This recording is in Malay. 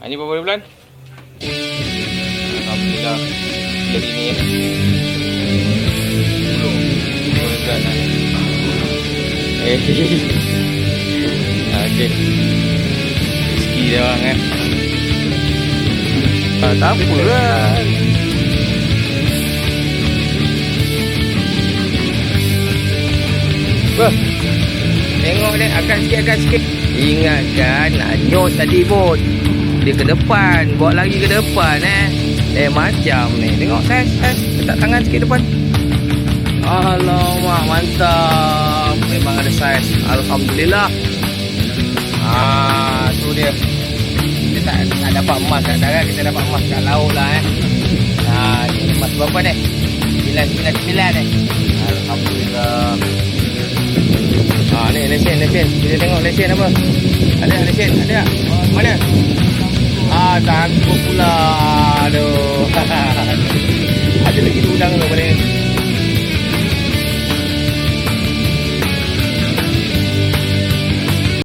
Ini berapa bulan? Alhamdulillah. Jadi ni 10 bulan lah. Okey. Rezeki dia orang kan. Tak apa lah. Bah. Tengok ni, akan sikit. Ingatkan Anyos tadi bot. Dia ke depan, bawa lagi ke depan macam ni. Tengok saiz. Letak tangan sikit depan. Alamak, mantap. Memang ada saiz. Alhamdulillah. Tu dia. Kita tak dapat emas kat darat, kita dapat emas kat laut lah Ini emas berapa ni? 999 ni. Alhamdulillah. Ni lesen. Kita tengok lesen apa? Ada lesen? Ada tak? Mana? Takut pula. Aduh. Ada lagi udang tu boleh